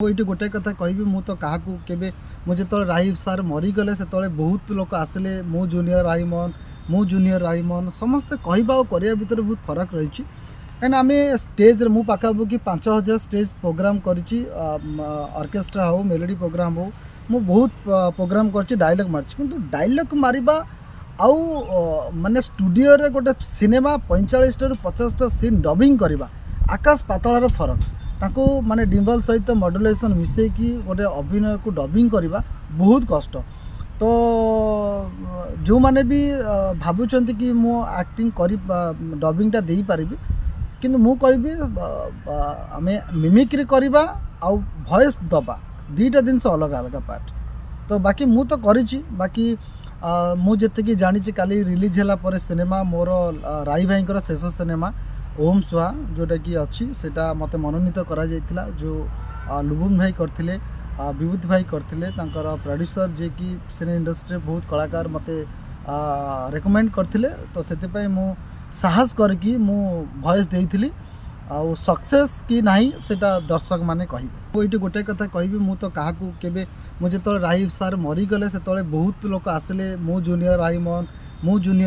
ये गोटे कथा कहबी मु तो क्या केबे मुझे तो राही सार मरीगले से बहुत लोग आसिले मु जूनियर राहीमन समस्ते कहवा और करने भितर बहुत फरक रही कहीं आम स्टेज मु पाखापाखि 5000 स्टेज प्रोग्राम करी ऑर्केस्ट्रा हो मेलोडी प्रोग्राम हो मु बहुत प्रोग्राम कर डायलॉग मार्च किंतु डायलॉग मारिबा आउ माने स्टूडियो रे गोटे सिनेमा 45 टा 50 टा सीन डबिंग करवा आकाश पाताल फरक ताको माने डिम्बल सहित मॉड्यूलेशन मिसेकी गोटे अभिनय को डबिंग करवा बहुत कष्ट। तो जो माने भी भावुंट कि मु एक्टिंग कर डबिंगटा दे पारि किंतु मु कहबी आम मिमिक्री करवा आउ वॉइस दबा दीटा जिनस अलग अलग पार्ट। तो बाकी मु तो करिछि बाकी मु जेतिकी जानी काली रिलीज होला पर सिनेमा मोर राई भाई शेष सिनेमा ओम सुहा जोटा कि अच्छी सेटा मत मनोनीत करा जायतिला जो लुबुन भाई करते विभूति भाई करते प्रोड्यूसर जे कि सिने इंडस्ट्री बहुत कलाकार मत रेकमेंड करते तो से मु साहस करके मु वॉइस देइथिली आउ सक्सेस कि नहीं सेटा दर्शक माने कहिबे। ये गोटे कथा कहबी मु तो क्या केबे मुझे तो राही सार मरीगले से बहुत लोग आसिले मु जूनियर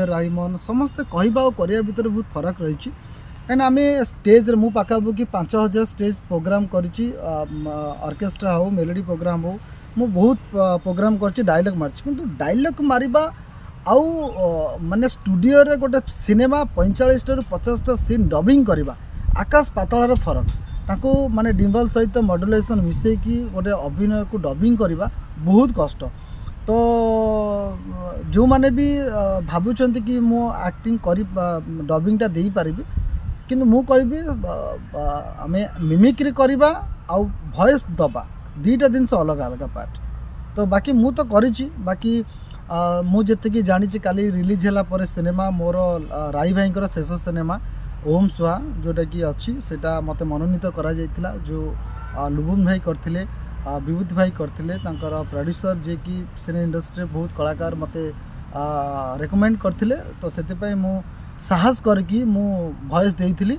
राहीमन समस्ते कहवा और करने भितर बहुत फरक रही कहीं आम स्टेज मु पाखापाखि 5000 स्टेज प्रोग्राम करी ऑर्केस्ट्रा हो मेलोडी प्रोग्राम हो मु बहुत प्रोग्राम कर डायलॉग मार्च किंतु डायलॉग मारिबा आउ माने स्टूडियो रे गोटे सिनेमा 45 टा 50 टा सीन डबिंग करवा आकाश पाताल फरक ताको माने डिम्बल सहित मॉड्यूलेशन मिसेकी गोटे अभिनय को डबिंग करवा बहुत कष्ट। तो जो माने भी भावुंट कि मु एक्टिंग कर डबिंगटा दे पारि किंतु मु कहबी आम मिमिक्री करवा आउ वॉइस दबा दीटा जिनस अलग अलग पार्ट। तो बाकी मु तो करिछि बाकी मु जेतिकी जानी काली रिलीज होला पर सिनेमा मोर राई भाई शेष सिनेमा ओम सुहा जोटा कि अच्छी सेटा मत मनोनीत करा जायतिला जो लुबुन भाई करते विभूति भाई करते प्रोड्यूसर जे कि सिने इंडस्ट्री बहुत कलाकार मत रेकमेंड करते तो से मु साहस करके मु वॉइस देइथिली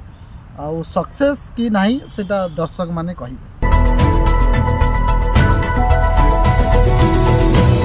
आउ सक्सेस कि नहीं सेटा दर्शक माने कहिबे।